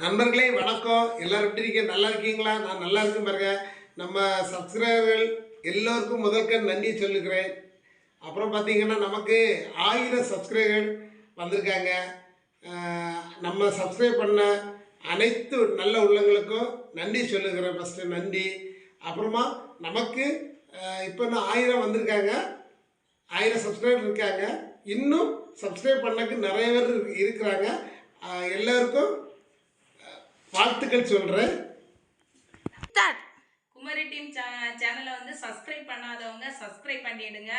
நண்பர்களே வணக்கம். எல்லாரும் எப்படி இருக்கீங்க? நல்லா இருக்கீங்களா? நான் நல்லா இருக்கேன் பாருங்க. நம்ம சப்ஸ்கிரைபர்கள் எல்லோருக்கும் முதற்க நன்றி சொல்லுகிறேன். அப்புறம் பார்த்தீங்கன்னா நமக்கு 1000 சப்ஸ்கிரைபர் வந்திருக்காங்க. நம்ம சப்ஸ்கிரைப் பண்ண அனைத்து நல்ல உள்ளங்களுக்கும் நன்றி சொல்லுகிறேன். ஃபஸ்ட்டு நன்றி. அப்புறமா நமக்கு இப்போ இன்னும் 1000 வந்திருக்காங்க. 1000 சப்ஸ்கிரைபர் இருக்காங்க. இன்னும் சப்ஸ்கிரைப் பண்ணக்கு நிறைய பேர் இருக்கிறாங்க. எல்லோருக்கும் வாழ்த்துக்கள் சொல்கிறேன். குமரி டீம் சேனலை வந்து சப்ஸ்கிரைப் பண்ணாதவங்க சப்ஸ்கிரைப் பண்ணிடுங்க.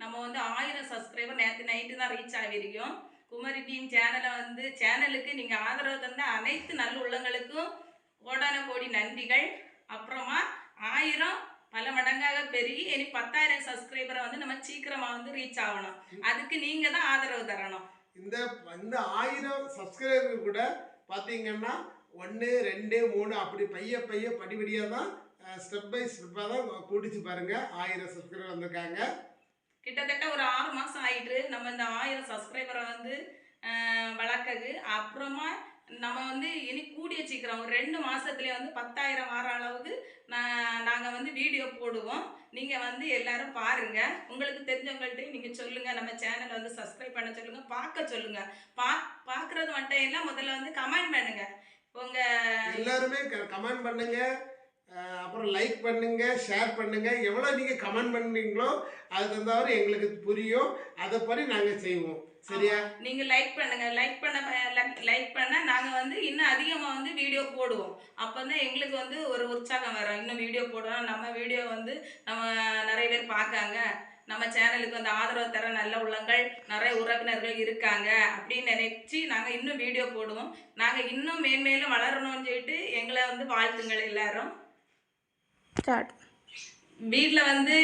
நம்ம வந்து 1000 சப்ஸ்கிரைபர் நேற்று நைட்டு தான் ரீச் ஆகிருக்கோம். குமரி டீம் சேனலுக்கு நீங்கள் ஆதரவு தந்த அனைத்து நல்ல உள்ளங்களுக்கும் கோடான கோடி நன்றிகள். அப்புறமா 1000 பல மடங்காக பெருகி இனி 10,000 சப்ஸ்கிரைபரை வந்து நம்ம சீக்கிரமாக வந்து ரீச் ஆகணும். அதுக்கு நீங்கள் தான் ஆதரவு தரணும். இந்த 1000 சப்ஸ்கிரைபர் கூட பார்த்தீங்கன்னா 1 2 3 அப்படி பைய படிப்படியாக தான் ஸ்டெப் பை ஸ்டெப்பாக தான் கூட்டிச்சு பாருங்க. 1000 சப்ஸ்கிரைபர் வந்திருக்காங்க. கிட்டத்தட்ட ஒரு 6 மாதம் ஆயிட்டு நம்ம இந்த 1000 சப்ஸ்கிரைபரை வந்து வளர்க்குது. அப்புறமா நம்ம வந்து இனி கூடிய சீக்கிரம் ஒரு 2 மாதத்துலேயே வந்து 10,000 வர அளவுக்கு நாங்கள் வந்து வீடியோ போடுவோம். நீங்கள் வந்து எல்லாரும் பாருங்கள். உங்களுக்கு தெரிஞ்சவங்கள்ட்டையும் நீங்கள் சொல்லுங்கள், நம்ம சேனலை வந்து சப்ஸ்கிரைப் பண்ண சொல்லுங்கள், பார்க்க சொல்லுங்கள். பார்க்குறது மட்டும் எல்லாம் முதல்ல வந்து கமெண்ட் பண்ணுங்கள். உங்கள் எல்லாருமே கமெண்ட் பண்ணுங்கள். அப்புறம் லைக் பண்ணுங்க, ஷேர் பண்ணுங்க. எவ்வளோ நீங்கள் கமெண்ட் பண்ணுறீங்களோ அது தந்தவரை எங்களுக்கு புரியும். அதை படி நாங்கள் செய்வோம். சரியா? நீங்கள் லைக் பண்ணுங்க. லைக் பண்ண நாங்கள் வந்து இன்னும் அதிகமாக வந்து வீடியோ போடுவோம். அப்போ தான் எங்களுக்கு வந்து ஒரு உற்சாகம் வரும். இன்னும் வீடியோ போடுறோம், நம்ம வீடியோ வந்து நம்ம நிறைய பேர் பார்க்காங்க, நம்ம சேனலுக்கு வந்து ஆதரவு தர நல்ல உள்ளங்கள் நிறைய உறவினர்கள் இருக்காங்க அப்படின்னு நினைச்சு நாங்கள் இன்னும் வீடியோ போடுவோம். நாங்கள் இன்னும் மேன்மேலும் வளரணும்னு சொல்லிட்டு எங்களை வந்து வாழ்த்துங்கள் எல்லாரும். வீட்டில் வந்து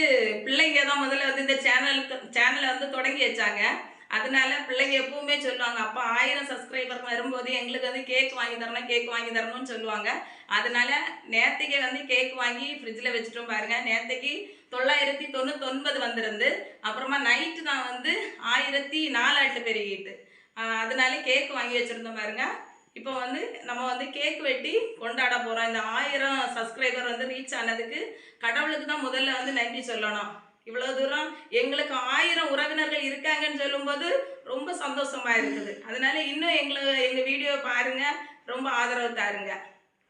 பிள்ளைங்க தான் முதல்ல வந்து இந்த சேனலை வந்து தொடங்கி வச்சாங்க. அதனால பிள்ளைங்க எப்பவுமே சொல்லுவாங்க, அப்பா 1000 சப்ஸ்கிரைபர் வரும்போது எங்களுக்கு வந்து கேக் வாங்கி தரணும்னு சொல்லுவாங்க. அதனால நேற்றுக்கே வந்து கேக் வாங்கி ஃப்ரிட்ஜில் வச்சுட்டோம் பாருங்க. நேற்றுக்கு 999 வந்திருந்து. அப்புறமா நைட்டு தான் வந்து 1004 பெருகிட்டு. அதனால கேக் வாங்கி வச்சுருந்தோம் பாருங்க. இப்போ வந்து நம்ம வந்து கேக் வெட்டி கொண்டாட போகிறோம். இந்த 1000 சப்ஸ்கிரைபர் வந்து ரீச் ஆனதுக்கு கடவுளுக்கு தான் முதல்ல வந்து நன்றி சொல்லணும். இவ்வளோ தூரம் எங்களுக்கு 1000 உறவினர்கள் இருக்காங்கன்னு சொல்லும்போது ரொம்ப சந்தோஷமா இருக்குது. அதனால இன்னும் எங்கள் வீடியோ பாருங்க, ரொம்ப ஆதரவு தாருங்க.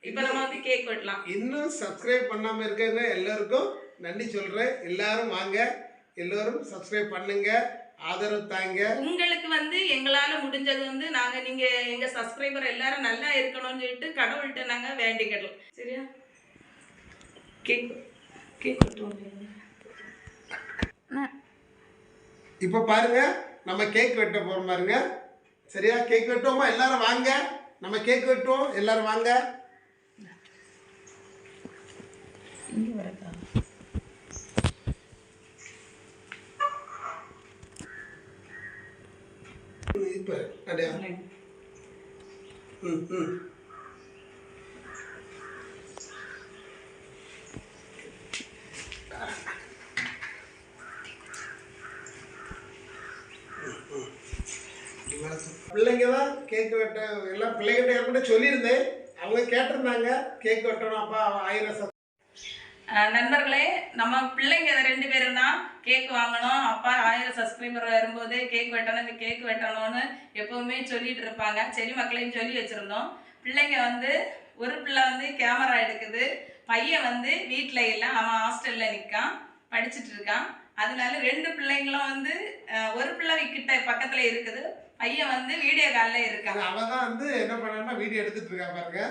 இப்போ நம்ம வந்து கேக் வெட்டலாம். இன்னும் சப்ஸ்கிரைப் பண்ணாமல் இருக்கிறவங்க எல்லாருக்கும் நன்றி சொல்கிறேன். எல்லாரும் வாங்க, எல்லோரும் சப்ஸ்கிரைப் பண்ணுங்க, ஆதரவு தாங்க. உங்களுக்கு வந்து எங்களால் முடிஞ்சது வந்து நீங்கள் எங்கள் சப்ஸ்கிரைபர் எல்லாரும் நல்லா இருக்கணும்னு சொல்லிட்டு கடவுள்கிட்ட நாங்கள் வேண்டிக்கிடலாம். சரியா? கேக் இப்போ பாருங்க, நம்ம கேக் வெட்ட போகிறோம் பாருங்க. சரியா? கேக் வெட்டுவோமா? எல்லாரும் வாங்க, நம்ம கேக் வெட்டுவோம். எல்லாரும் வாங்க. இப்போ அப்படியா? பிள்ளைங்க தான் கேக் வெட்ட எல்லாம் பிள்ளைகிட்ட ஏற்கனவே சொல்லியிருந்தேன். அவங்க கேட்டிருந்தாங்க கேக் வெட்டணும் அப்பா 1000. நண்பர்களே, நம்ம பிள்ளைங்க 2 பேரும் தான் கேக் வாங்கணும், அப்பா 1000 சப்ஸ்கிரைபர் வரும்போது கேக் வெட்டணும்னு எப்பவுமே சொல்லிட்டு இருப்பாங்க. சரி மக்களையும் சொல்லி வச்சுருந்தோம். பிள்ளைங்க வந்து ஒரு பிள்ளை வந்து கேமரா எடுக்குது, பையன் வந்து வீட்டில் இல்லை, அவன் ஹாஸ்டலில் நிற்கான், படிச்சுட்டு இருக்கான். அதனால 2 பிள்ளைங்களும் வந்து ஒரு பிள்ளை கிட்ட பக்கத்தில் இருக்குது, பையன் வந்து வீடியோ காலில் இருக்கான். அவன் தான் வந்து என்ன பண்ணா வீடியோ எடுத்துட்டு இருக்கா பாருங்க.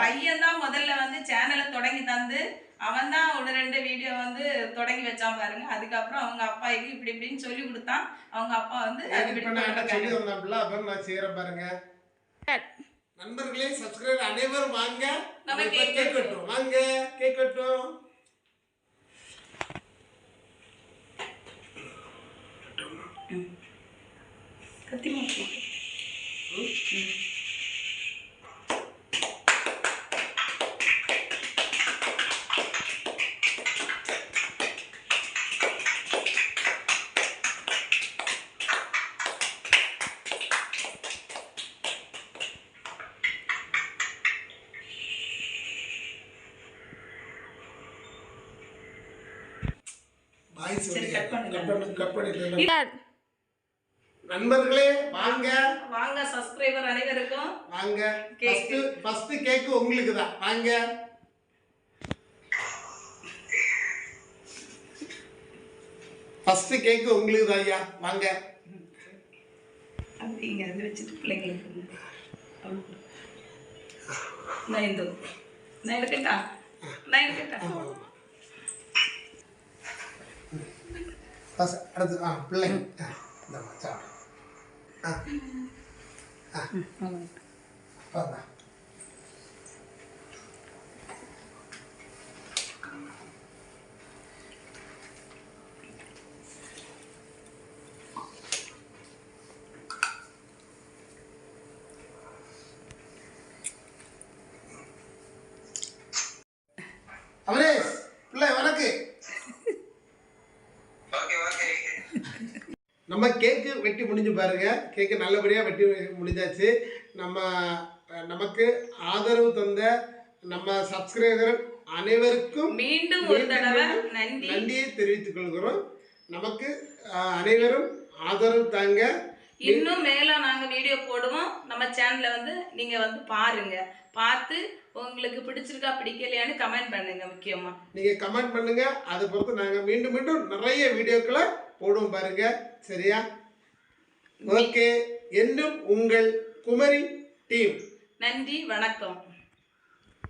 பையன் தான் முதல்ல வந்து சேனலை தொடங்கி தந்து அவன் தான் 1-2 வீடியோ வந்து தொடங்கி வச்சான் பாருங்க. அதுக்கப்புறம் அவங்க அப்பாவுக்கு இப்படின்னு சொல்லி கொடுத்தான். அவங்க அப்பா வந்து சொல்லி வந்தாப்புல. அப்புறம் நான் செய்யறேன் பாருங்க. நண்பர்களே, சப்ஸ்கிரைபர் அனைவரும் வாங்க, நம்ம கேக் வெட்டுவோம். வாங்க, கேக் வெட்டுவோம். கத்தி வாய்ஸ் சரி, cut பண்ணுங்க. கட் பண்ணிடலாம். நண்பர்களே வாங்க வாங்க, சப்ஸ்கிரைபர் அனைவருக்கும் வாங்க. கேக். ஃபர்ஸ்ட் கேக் உங்களுக்கு தான். வாங்க. ஃபர்ஸ்ட் கேக் உங்களுக்கு தான் ஐயா. வாங்க. அப்படிங்க அது வச்சுட்டு பிள்ளைங்களுக்கு நான் எடுக்கட்டா? அடுத்து பிள்ளை இந்த மச்சான் அமரேஷ் பிள்ளை வணக்கு. நம்ம கேக்கு வெட்டி முடிஞ்சு பாருங்க. கேக்கு நல்லபடியாக வெட்டி முடிஞ்சாச்சு. நமக்கு ஆதரவு தந்த நம்ம சப்ஸ்கிரைபர் அனைவருக்கும் மீண்டும் ஒரு தடவை நன்றியை தெரிவித்துக் கொள்கிறோம். நமக்கு அனைவரும் ஆதரவு தாங்க. இன்னும் மேல நாங்க வீடியோ போடுவோம். நம்ம சேனல்ல வந்து நீங்க வந்து பாருங்க. பார்த்து உங்களுக்கு பிடிச்சிருக்கா பிடிக்கலையான்னு கமெண்ட் பண்ணுங்க. முக்கியமா நீங்க கமெண்ட் பண்ணுங்க. அதை பொறுத்து நாங்க மீண்டும் மீண்டும் நிறைய வீடியோக்களை போடுவோம் பாருங்க. சரியா? ஓகே. என்னும் உங்கள் குமரி டீம். நன்றி, வணக்கம்.